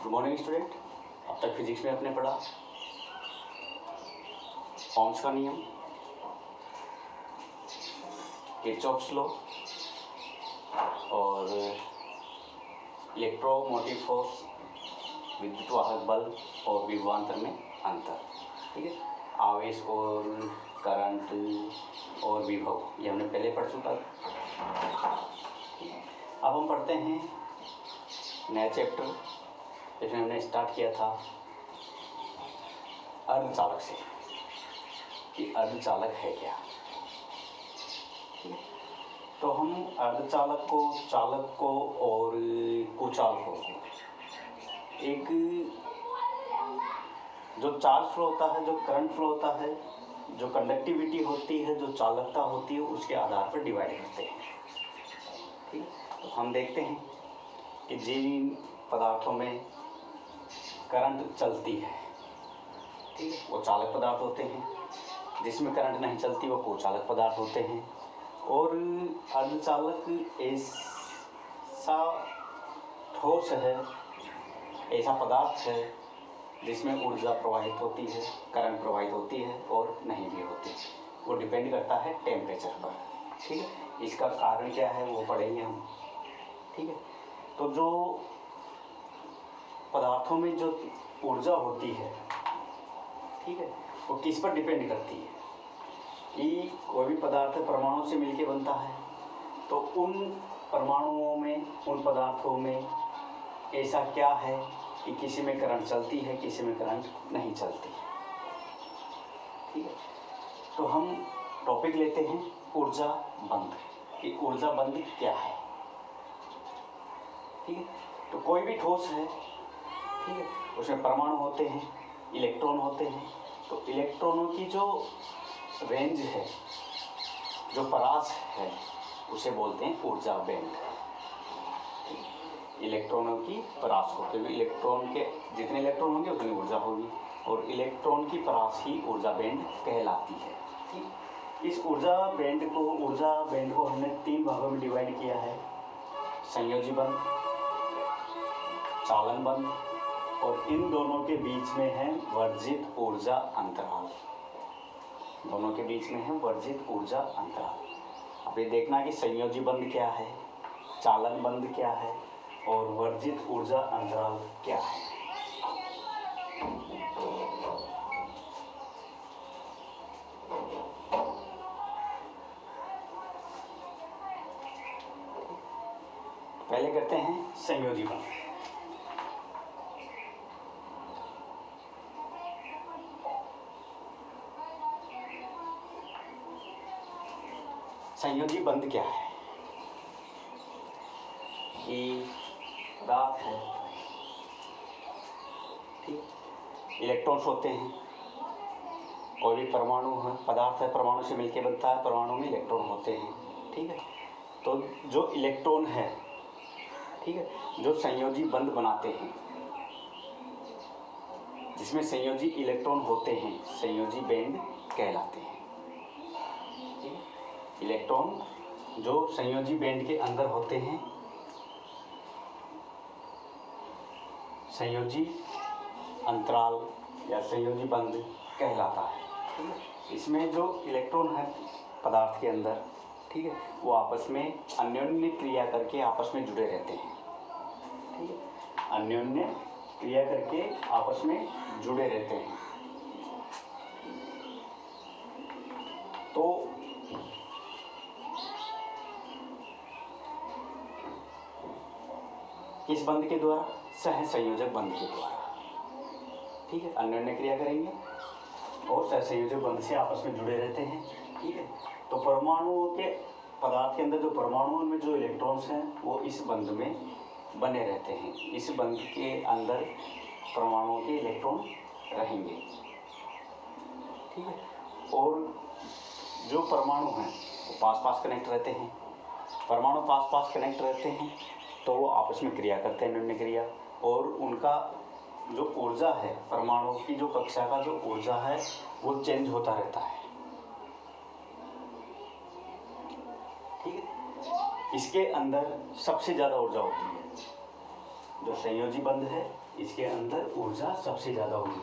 Good morning student. अब तक physics में आपने पढ़ा ओम्स का नियम, किरचॉफ्स लॉ और इलेक्ट्रोमोटिव फोर्स, विद्युत वाहक बल और विभवांतर में अंतर। ठीक है, आवेश और करंट और विभव ये हमने पहले पढ़ चुका है। अब हम पढ़ते हैं नया चैप्टर जिसमें हमने स्टार्ट किया था अर्धचालक से कि अर्धचालक है क्या। तो हम अर्धचालक को, चालक को और कुचालकों को, एक जो चार्ज फ्लो होता है, जो करंट फ्लो होता है, जो कंडक्टिविटी होती है, जो चालकता होती है, उसके आधार पर डिवाइड करते हैं। ठीक है, तो हम देखते हैं कि जिन पदार्थों में करंट चलती है, ठीक है, वो चालक पदार्थ होते हैं। जिसमें करंट नहीं चलती वो कुचालक पदार्थ होते हैं। और अर्धचालक ऐसा ठोस है, ऐसा पदार्थ है जिसमें ऊर्जा प्रवाहित होती है, करंट प्रवाहित होती है और नहीं भी होती। वो डिपेंड करता है टेम्परेचर पर। ठीक है, इसका कारण क्या है वो पढ़ेंगे हम। ठीक है, तो जो पदार्थों में जो ऊर्जा होती है, ठीक है, वो किस पर डिपेंड करती है कि कोई भी पदार्थ परमाणु से मिलके बनता है, तो उन परमाणुओं में, उन पदार्थों में ऐसा क्या है कि किसी में करंट चलती है, किसी में करंट नहीं चलती। ठीक है, तो हम टॉपिक लेते हैं ऊर्जा बंध कि ऊर्जा बंध क्या है। ठीक है, तो कोई भी ठोस है, ठीक है, उसमें परमाणु होते हैं, इलेक्ट्रॉन होते हैं। तो इलेक्ट्रॉनों की जो रेंज है, जो परास है, उसे बोलते हैं ऊर्जा बैंड। इलेक्ट्रॉनों की परास को, क्योंकि इलेक्ट्रॉन के जितने इलेक्ट्रॉन होंगे उतनी ऊर्जा होगी और इलेक्ट्रॉन की परास ही ऊर्जा बैंड कहलाती है। ठीक, इस ऊर्जा बैंड को हमने 3 भागों में डिवाइड किया है: संयोजी बंध, चालन बंध और इन दोनों के बीच में है वर्जित ऊर्जा अंतराल। दोनों के बीच में है वर्जित ऊर्जा अंतराल। अब ये देखना कि संयोजी बंध क्या है, चालन बंध क्या है और वर्जित ऊर्जा अंतराल क्या है। पहले करते हैं संयोजी बंध। संयोजी बंध क्या है कि पदार्थ है, ठीक, इलेक्ट्रॉन्स होते हैं, कोई भी परमाणु है, पदार्थ है, परमाणु से मिलके बनता है, परमाणु में इलेक्ट्रॉन होते हैं। ठीक है, तो जो इलेक्ट्रॉन है, ठीक है, जो संयोजी बंध बनाते हैं, जिसमें संयोजी इलेक्ट्रॉन होते हैं, संयोजी बैंड कहलाते हैं। ठीक है, इलेक्ट्रॉन जो संयोजी बैंड के अंदर होते हैं, संयोजी अंतराल या संयोजी बंध कहलाता है। ठीक है, इसमें जो इलेक्ट्रॉन है पदार्थ के अंदर, ठीक है, वो आपस में अन्योन्य क्रिया करके आपस में जुड़े रहते हैं। ठीक है, अन्योन्य क्रिया करके आपस में जुड़े रहते हैं। तो किस बंध के द्वारा? सहसंयोजक बंध के द्वारा। ठीक है, अन्योन्य क्रिया करेंगे और सहसंयोजक बंध से आपस में जुड़े रहते हैं। ठीक है, तो परमाणुओं के, पदार्थ के अंदर जो परमाणुओं में जो इलेक्ट्रॉन्स हैं वो इस बंध में बने रहते हैं। इस बंध के अंदर परमाणुओं के इलेक्ट्रॉन रहेंगे। ठीक है, और जो परमाणु हैं वो पास पास कनेक्ट रहते हैं। परमाणु पास पास कनेक्ट रहते हैं तो वो आपस में क्रिया करते हैं, अन्योन्य क्रिया, और उनका जो ऊर्जा है, परमाणु की जो कक्षा का जो ऊर्जा है वो चेंज होता रहता है। ठीक है, इसके अंदर सबसे ज़्यादा ऊर्जा होती है जो संयोजी बंध है इसके अंदर ऊर्जा सबसे ज़्यादा होगी।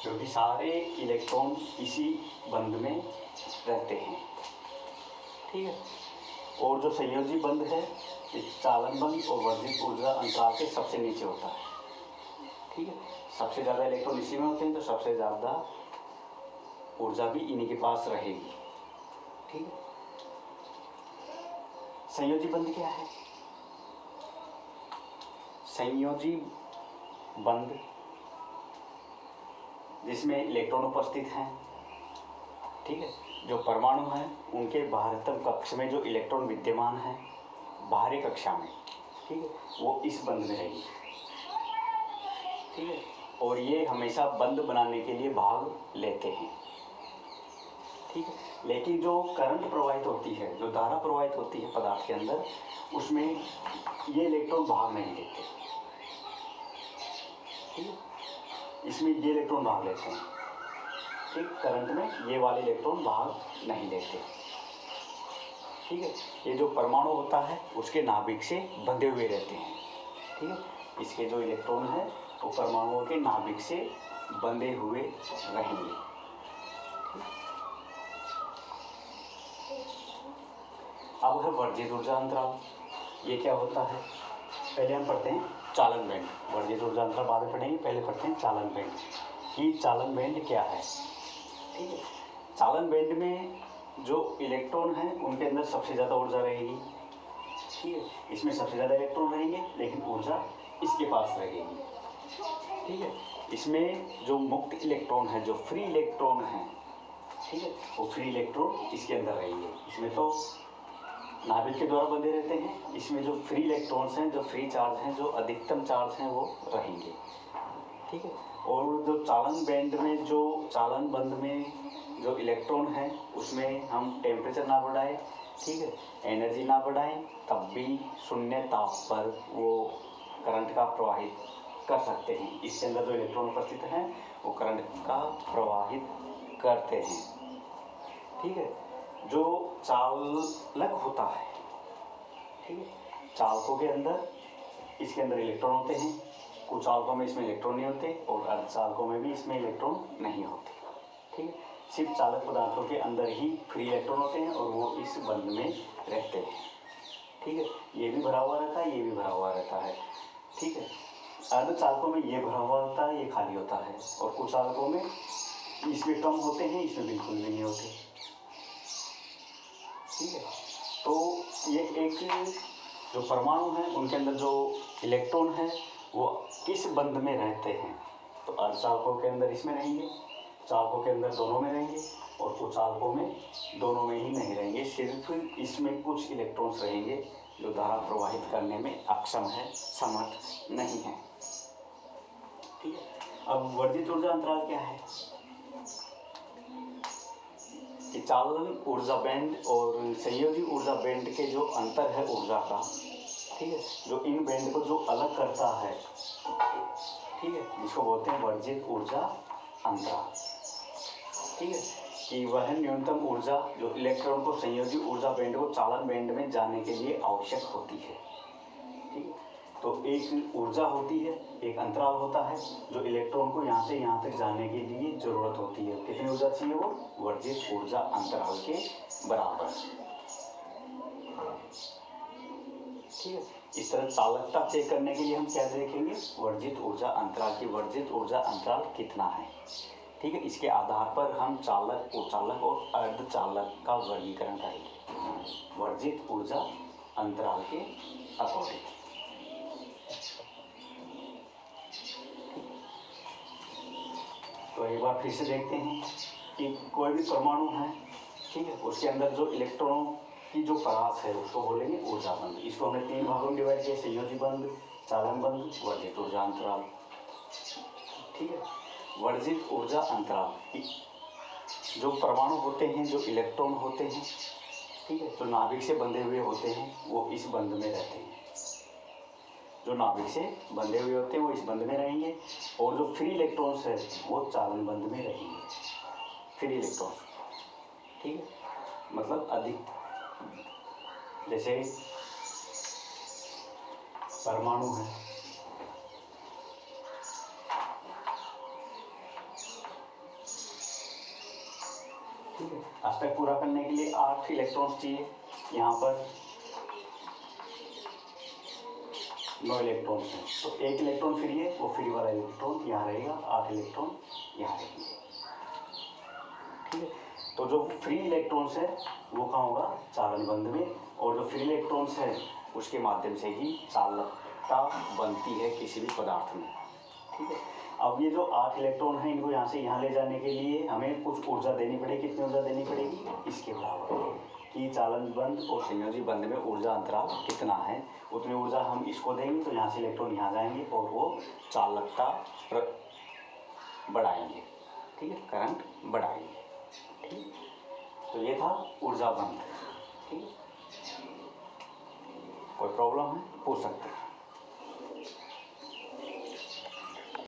क्योंकि सारे इलेक्ट्रॉन इसी बंध में रहते हैं, ठीक है। और जो संयोजी बंध है, चालन बंध और वर्जित ऊर्जा अंतराल के सबसे नीचे होता है, ठीक है। सबसे ज़्यादा इलेक्ट्रॉन इसी में होते हैं, तो सबसे ज़्यादा ऊर्जा भी इन्हीं के पास रहेगी, ठीक है। संयोजी बंध क्या है? संयोजी बंध जिसमें इलेक्ट्रॉन उपस्थित हैं, ठीक है। जो परमाणु हैं उनके बाहरतम कक्ष में जो इलेक्ट्रॉन विद्यमान है बाहरी कक्षा में, ठीक है, वो इस बंध में रहेगी, ठीक है। और ये हमेशा बंध बनाने के लिए भाग लेते हैं, ठीक है। लेकिन जो करंट प्रवाहित होती है, जो धारा प्रवाहित होती है पदार्थ के अंदर, उसमें ये इलेक्ट्रॉन भाग नहीं लेते, ठीक है। इसमें ये इलेक्ट्रॉन भाग लेते हैं, ठीक। करंट में ये वाले इलेक्ट्रॉन भाग नहीं लेते, ठीक है। ये जो परमाणु होता है उसके नाभिक से बंधे हुए रहते हैं, ठीक है। इसके जो इलेक्ट्रॉन है वो परमाणुओं के नाभिक से बंधे हुए रहेंगे। अब है वर्जित ऊर्जा अंतराल। ये क्या होता है? पहले हम पढ़ते हैं चालन बैंड। वर्जित ऊर्जा अंतराल बाद में पढ़ेंगे, पहले पढ़ते हैं चालन बैंड कि चालन बैंड क्या है, ठीक है। चालन बैंड में जो इलेक्ट्रॉन हैं उनके अंदर सबसे ज़्यादा ऊर्जा रहेगी, ठीक है। इसमें सबसे ज़्यादा इलेक्ट्रॉन रहेंगे लेकिन ऊर्जा इसके पास रहेगी, ठीक है। इसमें जो मुक्त इलेक्ट्रॉन है, जो फ्री इलेक्ट्रॉन है, ठीक है, वो फ्री इलेक्ट्रॉन इसके अंदर रहेंगे। इसमें तो नाभिक के द्वारा बंधे रहते हैं, इसमें जो फ्री इलेक्ट्रॉन्स हैं, जो फ्री चार्ज हैं, जो अधिकतम चार्ज हैं वो रहेंगे, ठीक है। और जो चालन बैंड में, जो चालन बंध में जो इलेक्ट्रॉन है उसमें हम टेम्परेचर ना बढ़ाएं, ठीक है, एनर्जी ना बढ़ाएं, तब भी शून्य ताप पर वो करंट का प्रवाहित कर सकते हैं। इसके अंदर जो इलेक्ट्रॉन उपस्थित हैं वो करंट का प्रवाहित करते हैं, ठीक है। जो चालक होता है, ठीक है, चालकों के अंदर, इसके अंदर इलेक्ट्रॉन होते हैं। कुछ चालकों में इसमें इलेक्ट्रॉन नहीं होते और अर्धचालकों में भी इसमें इलेक्ट्रॉन नहीं होते, ठीक है। सिर्फ चालक पदार्थों के अंदर ही फ्री इलेक्ट्रॉन होते हैं और वो इस बंध में रहते हैं, ठीक है। ये भी भरा हुआ रहता है, ये भी भरा हुआ रहता है, ठीक है। अर्धचालकों में ये भरा हुआ होता है, ये खाली होता है, और कुछ चालकों में इसमें कम होते हैं, इसमें बिल्कुल भी नहीं होते, ठीक है। तो ये एक जो परमाणु हैं उनके अंदर जो इलेक्ट्रॉन है वो किस बंध में रहते हैं? तो अर्धचालकों के अंदर इसमें रहेंगे, चालकों के अंदर दोनों में रहेंगे, और कुछ चालकों में दोनों में ही नहीं रहेंगे। सिर्फ इसमें कुछ इलेक्ट्रॉन्स रहेंगे जो धारा प्रवाहित करने में अक्षम है, समर्थ नहीं है, ठीक है। अब वर्जित ऊर्जा अंतराल क्या है? कि चालन ऊर्जा बैंड और संयोजी ऊर्जा बैंड के जो अंतर है ऊर्जा का, ठीक है, जो इन बैंड को जो अलग करता है, ठीक है, जिसको बोलते हैं वर्जित ऊर्जा अंतराल, ठीक है, कि वह न्यूनतम ऊर्जा जो इलेक्ट्रॉन को संयोजी ऊर्जा बैंड को चालन बैंड में जाने के लिए आवश्यक होती है, ठीक है। तो एक ऊर्जा होती है, एक अंतराल होता है जो इलेक्ट्रॉन को यहाँ से यहाँ तक जाने के लिए ज़रूरत होती है। कितनी ऊर्जा चाहिए? वो वर्जित ऊर्जा अंतराल के बराबर, ठीक है। इस तरह चालकता चेक करने के लिए हम क्या देखेंगे? वर्जित ऊर्जा अंतराल की वर्जित ऊर्जा अंतराल कितना है, ठीक है। इसके आधार पर हम चालक, उचालक और अर्धचालक का वर्गीकरण करेंगे वर्जित ऊर्जा अंतराल के अकॉर्डिंग। तो एक बार फिर से देखते हैं कि कोई भी परमाणु है, ठीक है, उसके अंदर जो इलेक्ट्रॉनों की जो परास है उसको बोलेंगे ऊर्जा बंध। इसको हमने 3 भागों में डिवाइड किया, संयोजी बंध, चालन बंध, वर्जित ऊर्जा अंतराल, ठीक है। वर्जित ऊर्जा अंतराल जो परमाणु होते हैं, जो इलेक्ट्रॉन होते हैं, ठीक है, जो नाभिक से बंधे हुए होते हैं वो इस बंध में रहते हैं। जो नाभिक से बंधे हुए होते हैं वो इस बंध में रहेंगे, और जो फ्री इलेक्ट्रॉन्स है वो चालन बंध में रहेंगे। फ्री इलेक्ट्रॉन्स, ठीक है, मतलब अधिक जैसे परमाणु है, ठीक है। एस्पेक्ट पूरा करने के लिए 8 इलेक्ट्रॉन्स चाहिए, यहाँ पर 9 इलेक्ट्रॉन्स हैं, तो एक इलेक्ट्रॉन फ्री है, वो फ्री वाला इलेक्ट्रॉन यहाँ रहेगा, 8 इलेक्ट्रॉन यहाँ रहेंगे, ठीक है। तो जो फ्री इलेक्ट्रॉन्स है वो कहाँ होगा, चालन बंध में, और जो फ्री इलेक्ट्रॉन्स है उसके माध्यम से ही चालकता बनती है किसी भी पदार्थ में, ठीक है। अब ये जो 8 इलेक्ट्रॉन हैं इनको यहाँ से यहाँ ले जाने के लिए हमें कुछ ऊर्जा देनी पड़ेगी। कितनी ऊर्जा देनी पड़ेगी, इसके बराबर कि चालन बंध और संयोजी बंध में ऊर्जा अंतराल कितना है, उतनी ऊर्जा हम इसको देंगे तो यहाँ से इलेक्ट्रॉन यहाँ जाएंगे और वो चालकता बढ़ाएंगे, ठीक है, करंट बढ़ाएंगे, ठीक। तो ये था ऊर्जा बंध, ठीक। कोई प्रॉब्लम है पूछ सकते हैं।